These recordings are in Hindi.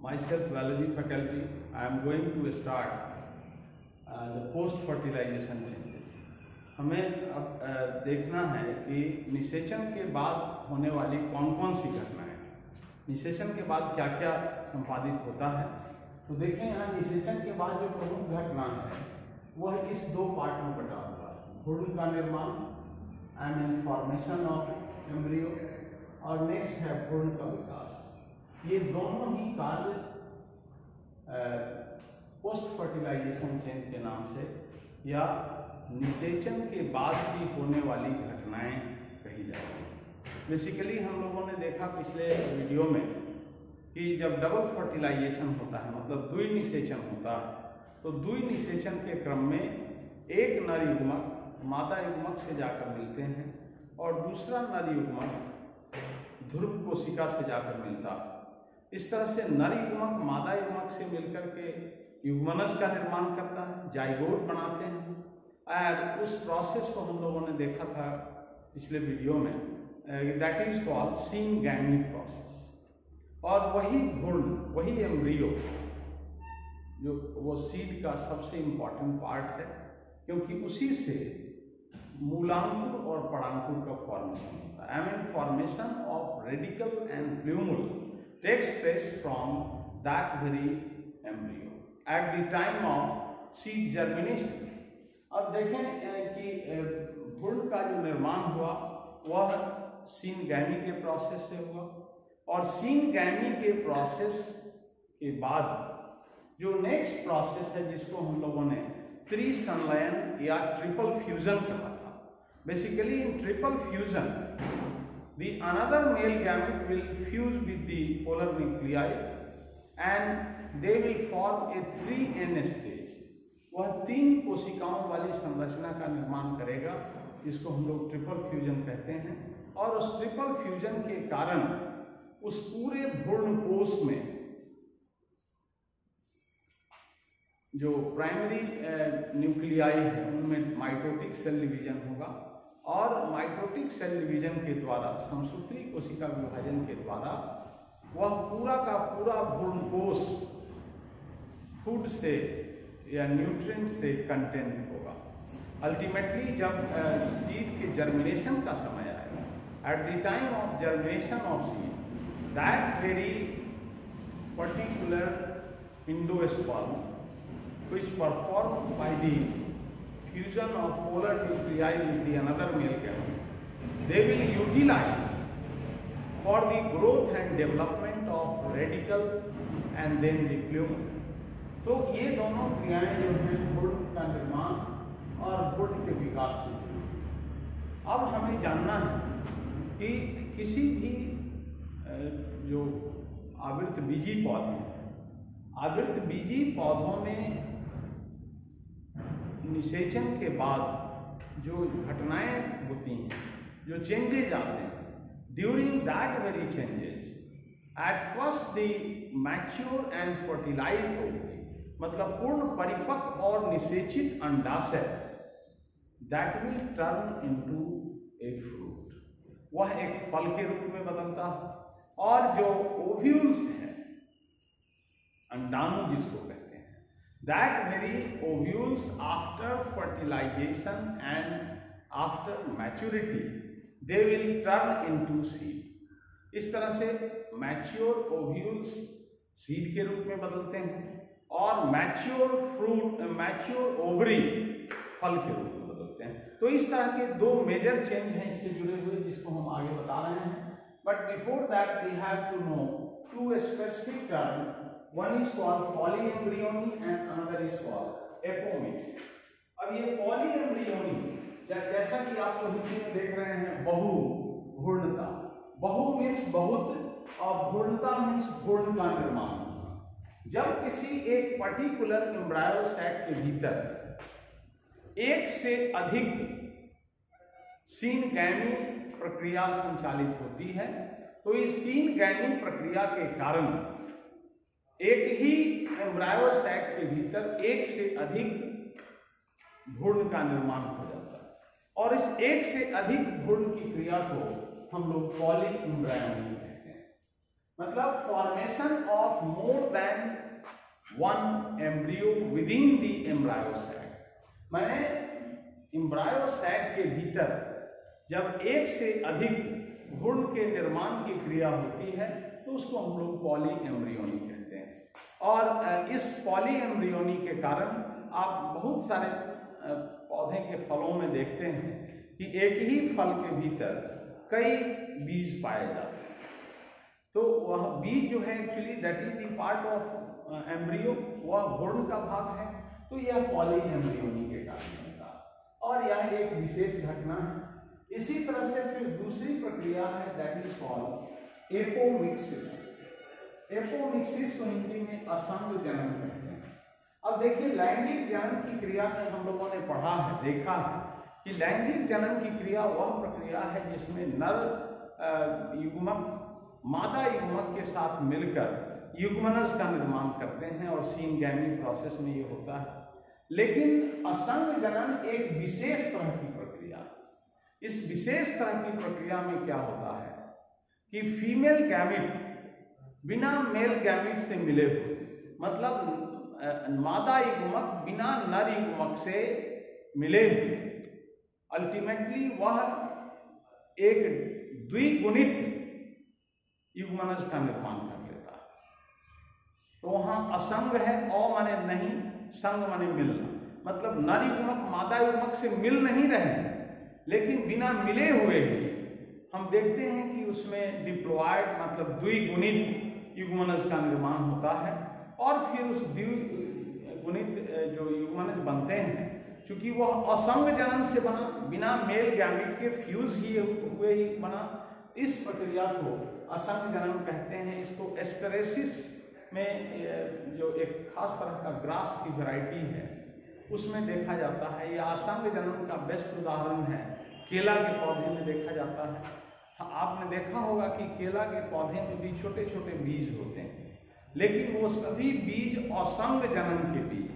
myself biology faculty. I am going to start the post fertilization changes. हमें अब देखना है कि निषेचन के बाद होने वाली कौन कौन सी घटनाएं, निषेचन के बाद क्या क्या संपादित होता है। तो देखें यहाँ निषेचन के बाद जो प्रमुख घटना है वह इस दो पार्ट में बटा हुआ है। भ्रूण का निर्माण एंड फॉर्मेशन ऑफ एम्ब्रियो और नेक्स्ट है भ्रूण का विकास। ये दोनों ही कार्य पोस्ट फर्टिलाइजेशन चेंज के नाम से या निषेचन के बाद की होने वाली घटनाएं कही जाती हैं। बेसिकली हम लोगों ने देखा पिछले वीडियो में कि जब डबल फर्टिलाइजेशन होता है, मतलब द्विनिषेचन होता है, तो द्विनिषेचन के क्रम में एक नर युग्मक मादा युग्मक से जाकर मिलते हैं और दूसरा नर युग्मक ध्रुव कोशिका से जाकर मिलता है। इस तरह से नर युग्मक मादा युग्मक से मिलकर के युग्मनज का निर्माण करता है, जाइगोट बनाते हैं। और उस प्रोसेस को हम लोगों ने देखा था पिछले वीडियो में, दैट इज कॉल्ड सीनगैमी प्रोसेस। और वही भ्रूण, वही एम्ब्रियो जो वो सीड का सबसे इम्पॉर्टेंट पार्ट है, क्योंकि उसी से मूलांकुर और परांकुर का फॉर्मेशन होता है। I mean formation of radicle and plumule takes place from that very embryo at the time of seed germination. अब देखें कि भ्रूण का जो निर्माण हुआ वह सीनगैमी के प्रोसेस से हुआ, और सीनगैमी के प्रोसेस के बाद जो नेक्स्ट प्रोसेस है जिसको हम लोगों ने त्रिसंलयन या ट्रिपल फ्यूजन कहा था। Basically in triple fusion the another male gamete will fuse with the polar nuclei and they will form a 3N stage। वह 3 कोशिकाओं वाली संरचना का निर्माण करेगा जिसको हम लोग ट्रिपल फ्यूजन कहते हैं। और उस ट्रिपल फ्यूजन के कारण उस पूरे भ्रूण कोश में जो प्राइमरी न्यूक्लियाई है उनमें माइटोटिक सेल डिवीजन होगा, और माइटोटिक सेल डिवीजन के द्वारा समसूत्री कोशिका विभाजन के द्वारा वह पूरा का पूरा भ्रूण कोश फूड से या न्यूट्रिएंट से कंटेंट होगा। अल्टीमेटली जब सीड के जर्मिनेशन का समय आएगा, eight the time of germination of seed, that very particular endosperm which performed by the fusion of polar nuclei with the another male gamete, they will utilize for the growth and development of radical and then the plumule। तो ये दोनों क्रियाएं जो हैं भ्रूण का निर्माण और भ्रूण के विकास से। अब हमें जानना है कि किसी भी जो आवृतबीजी पौधे हैं, आवृतबीजी पौधों में निषेचन के बाद जो घटनाएं होती हैं, जो चेंजेज आते हैं, during that very changes at first the mature and fertilised ovary, मतलब पूर्ण परिपक्व और निषेचित अंडाशय, that will turn into a fruit, वह एक फल के रूप में बदलता है। और जो ओव्यूल्स हैं, अंडाणु जिसको कहते हैं, that very ovules after fertilization and after maturity they will turn into seed। इस तरह से मैच्योर ओव्यूल्स सीड के रूप में बदलते हैं और मैच्योर फ्रूट, मैच्योर ओवरी फल के रूप में बदलते हैं। तो इस तरह के 2 मेजर चेंज हैं इससे जुड़े हुए जिसको हम आगे बता रहे हैं। But before that we have to know 2 specific term. One is called polyembryony and another is called apomixis। अब ये polyembryony जैसा कि आप तो हिंदी में देख रहे हैं, बहु भ्रूणता, बहु मीन्स बहुत और भ्रूणता मीन्स भ्रूण का निर्माण। जब किसी एक पर्टिकुलर एम्ब्रायो सैक के भीतर एक से अधिक सीनगैमी प्रक्रिया संचालित होती है, तो इस सीनगैमी प्रक्रिया के कारण एक ही एम्ब्रायो सैक के भीतर एक से अधिक भ्रूण का निर्माण हो जाता है, और इस एक से अधिक भ्रूण की क्रिया को हम लोग पॉलीएम्ब्रायोनी कहते हैं। मतलब formation of more than one embryo within the embryo sac. माने एम्ब्रायो सैक के भीतर जब एक से अधिक भ्रूण के निर्माण की क्रिया होती है तो उसको हम लोग पॉली एम्ब्रियोनी कहते हैं। और इस पॉली एम्ब्रियोनी के कारण आप बहुत सारे पौधे के फलों में देखते हैं कि एक ही फल के भीतर कई बीज पाए जाते हैं। तो वह बीज जो है actually that is the part of embryo, वह भ्रूण का भाग है। तो यह पॉली एम्ब्रियोनी के कारण होता है और यह एक विशेष घटना है। इसी तरह से फिर दूसरी प्रक्रिया है that is called apomixis. Apomixis को हिंदी में असंग जनन कहते हैं। अब देखिए लैंगिक जनन की क्रिया में हम लोगों ने पढ़ा है, देखा है कि लैंगिक जनन की क्रिया वह प्रक्रिया है जिसमें नर युग्मक मादा युग्मक के साथ मिलकर युग्मनज का निर्माण करते हैं और सिनगैमी प्रोसेस में ये होता है। लेकिन असंग जनन एक विशेष तरह की प्रक्रिया है। इस विशेष तरह की प्रक्रिया में क्या होता है कि फीमेल गैमिट बिना मेल गैमिट से मिले हुए, मतलब मादा युग्मक बिना नर युग्मक से मिले हुए, अल्टीमेटली वह एक द्विगुणित युग्मनज का निर्माण कर लेता है। तो वहां असंग है, अ माने नहीं, संग माने मिलना, मतलब नर युग्मक मादा युग्मक से मिल नहीं रहे लेकिन बिना मिले हुए ही हम देखते हैं कि उसमें डिप्लॉयड मतलब द्विगुणित युग्मनज का निर्माण होता है। और फिर उस द्विगुणित जो युग्मनज बनते हैं, चूंकि वह असंग जनन से बना, बिना मेल गैमिट के फ्यूज ही हुए ही बना, इस प्रक्रिया को असंग जनन कहते हैं। इसको एस्टेरेसिस में जो एक खास तरह का ग्रास की वैरायटी है उसमें देखा जाता है। यह असंग जनन का बेस्ट उदाहरण है, केला के पौधे में देखा जाता है। आपने देखा होगा कि केला के पौधे में भी छोटे छोटे बीज होते हैं, लेकिन वो सभी बीज असंग जनन के बीज,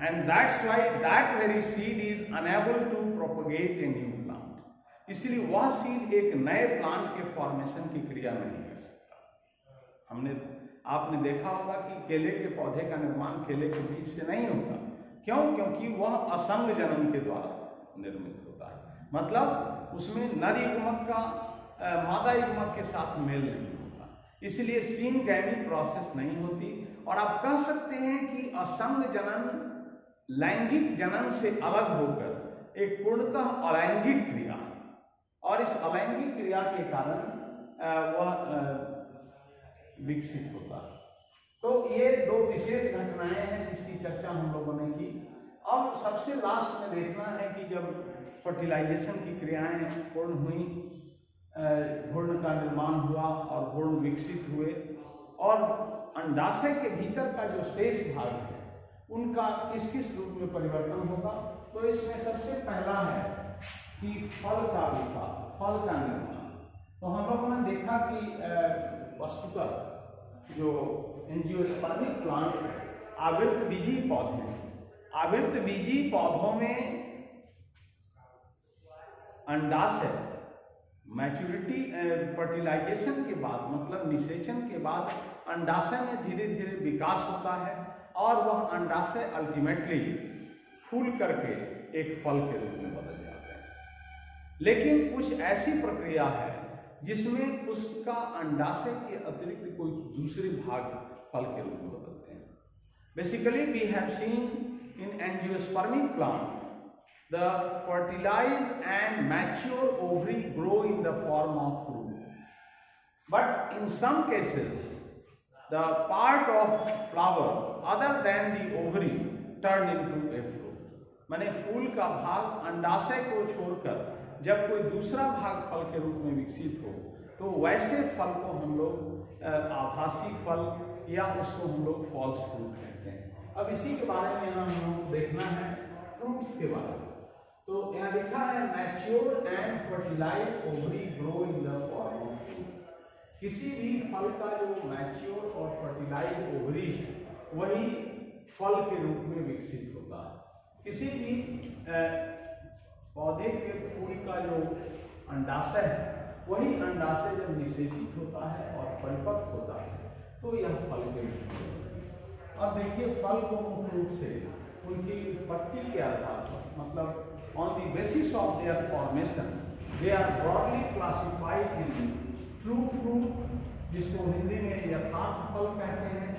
and that's why that very seed is unable to propagate a new plant. इसलिए वह सीड एक नए प्लांट के फॉर्मेशन की क्रिया नहीं कर सकता। आपने देखा होगा कि केले के पौधे का निर्माण केले के बीज से नहीं होता। क्यों? क्योंकि वह असंग जनन के द्वारा निर्मित होता है, मतलब उसमें नर युग्मक का मादा युग्मक के साथ मेल नहीं होता, इसलिए सिनगैमी प्रोसेस नहीं होती। और आप कह सकते हैं कि असंग जनन लैंगिक जनन से अलग होकर एक पूर्णतः अलैंगिक क्रिया है, और इस अलैंगिक क्रिया के कारण वह विकसित होता है। तो ये दो विशेष घटनाएं हैं जिसकी चर्चा हम लोगों ने की। अब सबसे लास्ट में देखना है कि जब फर्टिलाइजेशन की क्रियाएं पूर्ण हुई, भ्रूण का निर्माण हुआ और भ्रूण विकसित हुए, और अंडाशय के भीतर का जो शेष भाग है उनका किस किस रूप में परिवर्तन होगा। तो इसमें सबसे पहला है कि फल का विकास, फल का निर्माण। तो हम लोगों ने देखा कि वस्तुतः जो एंजियोस्पर्मिक प्लांट्स आवृत बीजी पौधे हैं, आवृत बीजी पौधों में अंडाशय मैच्योरिटी फर्टिलाइजेशन के बाद, मतलब निषेचन के बाद अंडाशय में धीरे धीरे विकास होता है और वह अंडाशय अल्टीमेटली फूल करके एक फल के रूप में बदल जाते हैं। लेकिन कुछ ऐसी प्रक्रिया है जिसमें उसका अंडाशय के अतिरिक्त कोई दूसरे भाग फल के रूप में बदलते हैं। Basically we have seen in angiospermic plant the fertilized and mature ovary grow in the form of fruit, but in some cases the part of flower other than the ovary turn into a fruit। माने फूल का भाग अंडाशय को छोड़कर जब कोई दूसरा भाग फल के रूप में विकसित हो तो वैसे फल को हम लोग आभासी फल या उसको हम लोग फॉल्स फ्रूट कहते हैं। अब इसी के बारे में हम लोग देखना है फ्रूट्स के बारे में। तो यहाँ लिखा है mature and fertilised ovary grow in the form of fruit. किसी भी फल का जो मैच्योर और फर्टिलाइज्ड ओवरी है वही फल के रूप में विकसित होता है। किसी भी पौधे के फूल का जो अंडाशय है वही अंडाशय जब निषेचित होता है और परिपक्व होता है तो यह फल के रूप में होती है। अब देखिए फल को मुख्य रूप से उनकी उत्पत्ति के आधार पर, मतलब on the basis of their formation, they are broadly classified in true fruit, जिसको हिंदी में यथार्थ फल कहते हैं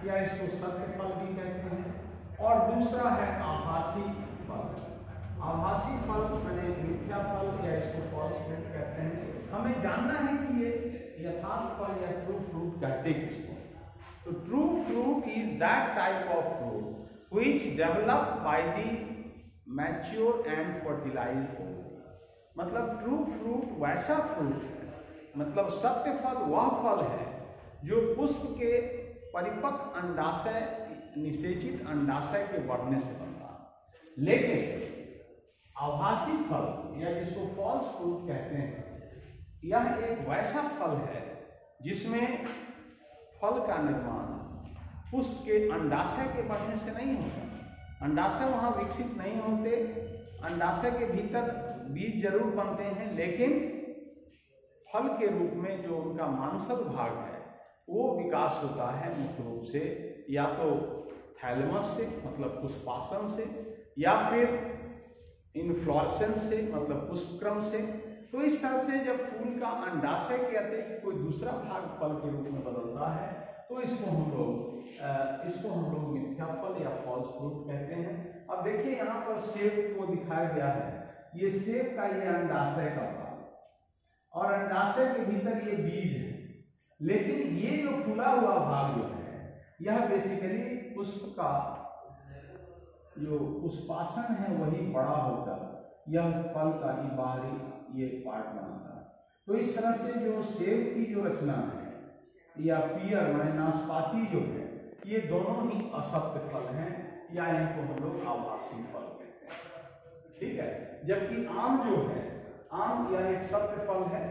या इसको सत्य फल भी कहते हैं, और दूसरा है आभासी फल। आभासी फल माने मिथ्या फल या इसको फॉल्स फ्रूट कहते हैं। हमें जानना है कि ये यथार्थ फल या ट्रू फ्रूट कहते किसको। तो true fruit is that type of fruit which develop by the mature and fertilised ovary. मतलब ट्रू फ्रूट वैसा फ्रूट है, मतलब सत्य फल वह फल है जो पुष्प के परिपक्व अंडाशय निषेचित अंडाशय के बढ़ने से बनता है। लेकिन आभासी फल या जिसको फॉल्स फ्रूट कहते हैं, यह एक वैसा फल है जिसमें फल का निर्माण पुष्प के अंडाशय के बढ़ने से नहीं होता। अंडाशय वहाँ विकसित नहीं होते, अंडाशय के भीतर बीज जरूर बनते हैं, लेकिन फल के रूप में जो उनका मांसल भाग है वो विकास होता है मुख्य रूप से या तो थैलेमस से मतलब पुष्पासन से, या फिर इन्फ्लोरेसेंस से मतलब पुष्पक्रम से। तो इस तरह से जब फूल का अंडाशय के अतिरिक्त कोई दूसरा भाग फल के रूप में बदलता है तो इसको हम लोग मिथ्या फल या फॉल्स फ्रूट कहते हैं। अब देखिए यहाँ पर सेब को दिखाया गया है, ये सेब का ये अंडाशय का भाग और अंडाशय के भीतर ये बीज है, लेकिन ये जो फूला हुआ भाग जो है यह बेसिकली पुष्प का जो पुष्पासन है वही बड़ा होकर यह फल का ही बाहरी ये पार्ट बनाता है। तो इस तरह से जो सेब की जो रचना है या पियर माने नाशपाती जो है, ये दोनों ही असत्य फल हैं या इनको हम लोग आभासी फल कहते हैं। ठीक है, जबकि आम जो है, आम यह एक सत्य फल है।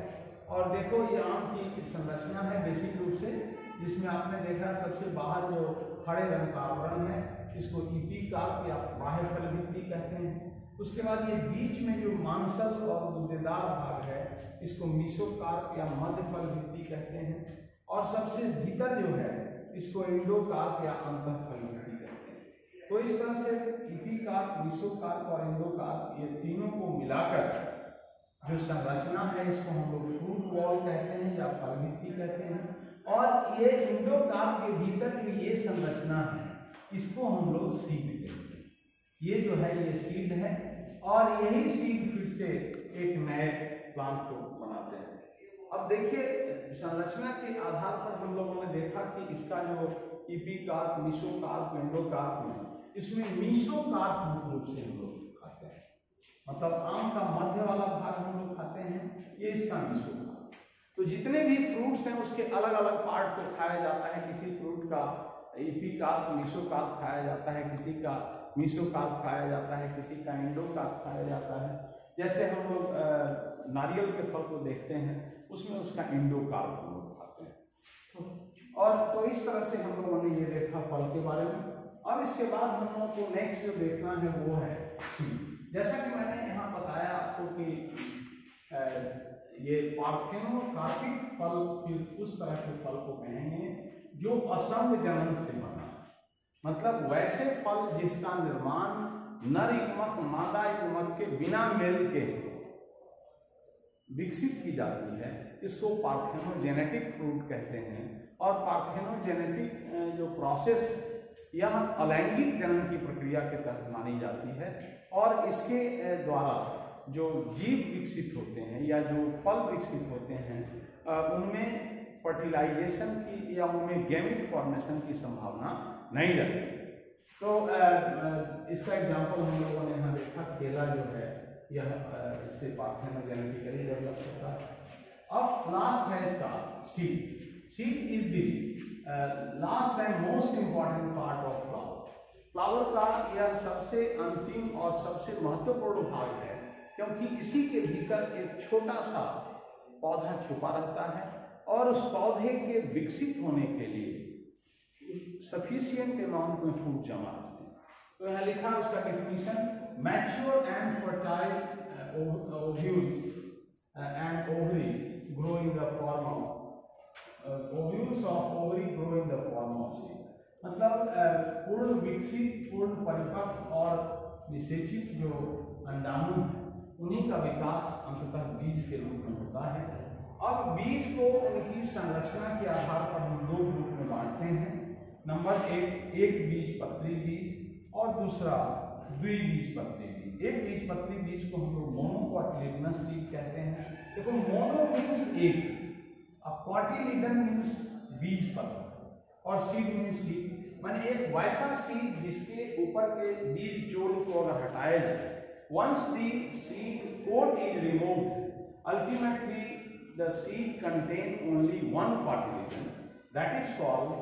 और देखो ये आम की संरचना है बेसिक रूप से, जिसमें आपने देखा सबसे बाहर जो हरे रंग का आवरण है इसको इपिकार्प या बाह्य फल भित्ति कहते हैं। उसके बाद ये बीच में जो मांसल और गुद्देदार भाग है इसको मीसोकार्प या मध्य फल भित्ति कहते हैं, और सबसे भीतर जो है इसको एंडोकार्प या अंतःफल भित्ति कहते हैं। तो इस तरह से इपिकार्प, मीसोकार्प और एंडोकार्प ये तीनों को मिलाकर जो संरचना है इसको हम लोग फ्रूट वॉल कहते हैं या फल भित्ति कहते हैं। और ये एंडोकार्प के भीतर जो ये संरचना है इसको हम लोग सीड कहते हैं। ये जो है ये सीड है और यही सीड फिर से एक नए प्लांट को बनाते हैं। अब देखिए संरचना के आधार पर हम लोगों ने देखा कि इसका जो इपिकार्प, मीसोकार्प, एंडोकार्प में इसमें मीसोकार्प मुख्य रूप से हम लोग खाते हैं, मतलब आम का मध्य वाला भाग हम लोग खाते हैं, ये इसका मीसोकार्प। तो जितने भी फ्रूट्स हैं उसके अलग अलग पार्ट को खाया जाता है। किसी फ्रूट का इपिकार्प, मीसोकार्प खाया जाता है, किसी का मीसोकार्प खाया जाता है, किसी का एंडोकार्प खाया जाता है। जैसे हम लोग नारियल के फल को देखते हैं उसमें उसका एंडोकार्प हम लोग खाते हैं। और तो इस तरह से हम लोगों ने ये देखा फल के बारे में। अब इसके बाद हम लोगों को नेक्स्ट जो देखना है वो है सीड। जैसा कि मैंने यहाँ बताया आपको कि ये पार्थेनोकार्पिक फल फिर उस तरह के फल को कहेंगे जो असंग जनन से बना, मतलब वैसे फल जिसका निर्माण नर युग्मक मादा युग्मक के बिना मेल के विकसित की जाती है, इसको पार्थेनोजेनेटिक फ्रूट कहते हैं। और पार्थेनोजेनेटिक जो प्रोसेस यह अलैंगिक जनन की प्रक्रिया के तहत मानी जाती है, और इसके द्वारा जो जीव विकसित होते हैं या जो फल विकसित होते हैं उनमें फर्टिलाइजेशन की या उनमें गैमेट फॉर्मेशन की संभावना नहीं रहती। तो इसका एग्जांपल हम लोगों ने यहाँ देखा, केला जो है यह इससे पार्थेनोजेनेटिकली डेवलप होता है। अब लास्ट है इसका seed. Seed is the last and most important part of flower. Flower का यह सबसे अंतिम और सबसे महत्वपूर्ण भाग है, क्योंकि इसी के भीतर एक छोटा सा पौधा छुपा रहता है और उस पौधे के विकसित होने के लिए सफिशिएंट अमाउंट में फूड जमा रहते हैं। तो यहाँ लिखा है उसका definition, mature and fertile ovules and ovary grow in the form of ovules of ovary grow in the form of seed। मतलब पूर्ण विकसित, पूर्ण परिपक्व और निषेचित जो अंडाणु है उन्हीं का विकास अंततः बीज के रूप में होता है। अब बीज को उनकी संरचना के आधार पर हम दो ग्रुप में बांटते हैं। नंबर एक बीजपत्री बीज और दूसरा द्विबीजपत्री बीज। एक बीजपत्री बीज को हम लोग मोनोकॉटिलिडनस सीड कहते हैं। देखो मोनो मीन्स एक, कॉटिलिडन मीन्स बीजपत्र और सीड मीन्स सीड, माने एक वैसा सीड जिसके ऊपर के बीज जोड़ को अगर हटाया जाए, once the seed coat is removed, ultimately the seed contain only one cotyledon, that is called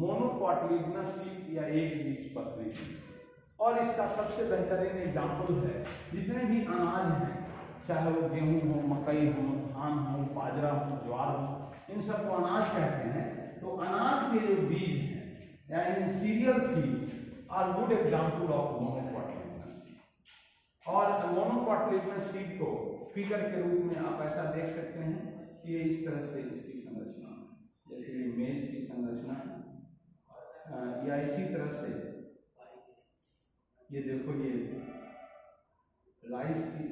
monocotyledonous seed या एक बीजपत्री बीज। और इसका सबसे बेहतरीन एग्जाम्पल है, जितने भी अनाज हैं, चाहे वो गेहूं हो, मकई हो, धान हो, बाजरा हो, ज्वार हो, इन सबको अनाज कहते हैं। तो अनाज के जो बीज हैं यानी cereal seeds are good example of monocotyledonous seed. और मोनोकॉटिलिडनस सीड को फिगर के रूप में आप ऐसा देख सकते हैं, ये इस तरह से इसकी संरचना, जैसे ये मेज की संरचना है, या इसी तरह से ये देखो ये राइस की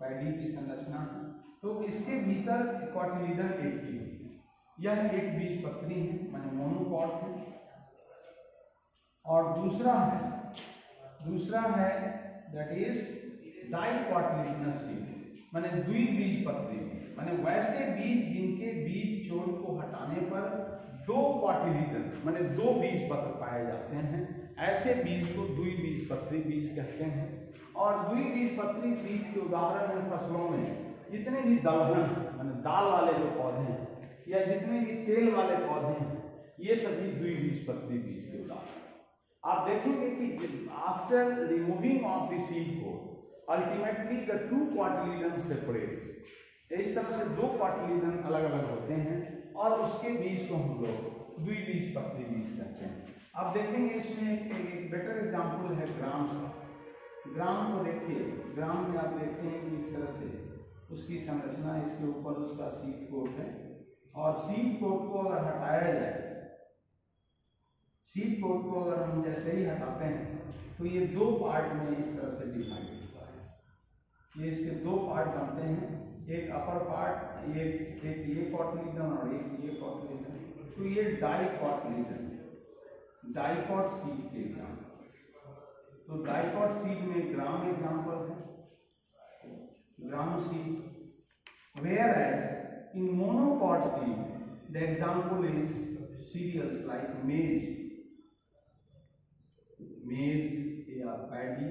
पैडी की संरचना है। तो इसके भीतर कॉटिलिडन एक ही होती है। यह एक बीजपत्री है, माने मोनोकॉट है। और दूसरा है दैट इज डाइकॉटिलिडनस सीड, माने द्विबीजपत्री बीज, माने वैसे बीज जिनके बीज जोड़ को हटाने पर दो कॉटिलिडन माने दो बीजपत्र पाए जाते हैं, ऐसे बीज को द्विबीजपत्री बीज कहते हैं। और द्विबीजपत्री बीज के उदाहरण हैं फसलों में जितने भी दलहन माने दाल वाले जो पौधे हैं या जितने भी तेल वाले पौधे हैं, ये सभी द्विबीजपत्री बीज के उदाहरण। आप देखेंगे कि after removing off the seed को ultimately the two cotyledon separate, इस तरह से दो कॉटिलिडन अलग अलग होते हैं और उसके बीज को हम लोग द्विबीजपत्री बीज कहते हैं। आप देखेंगे इसमें एक बेटर एग्जाम्पल है ग्राम का। ग्राम को देखिए, ग्राम में आप देखेंगे कि इस तरह से उसकी संरचना, इसके ऊपर उसका सीड कोट है और सीड कोट को अगर हटाया जाए, सीड कोट को अगर हम जैसे ही हटाते हैं तो ये दो पार्ट में इस तरह से डिवाइड होता है। ये इसके दो पार्ट बनते हैं, एक अपर पार्ट, एक ये कॉटिलिडन और एक ये कॉटिलिडन। तो ये डाइकॉटिलिडन, डाइकॉट सीड के एग्जाम्पल। तो डाइकॉट सीड में ग्राम एग्जाम्पल है, gram seed. Whereas in monocot seed the example is cereals like maize या पैडी।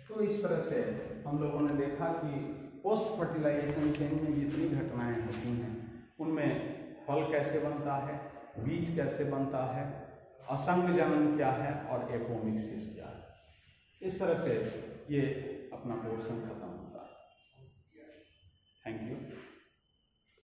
तो इस तरह से हम लोगों ने देखा कि पोस्ट फर्टिलाइजेशन चेन में जितनी घटनाएं होती हैं उनमें फल कैसे बनता है, बीज कैसे बनता है, असंग जनन क्या है और एपोमिक्सिस क्या है। इस तरह से ये अपना पोर्शन खत्म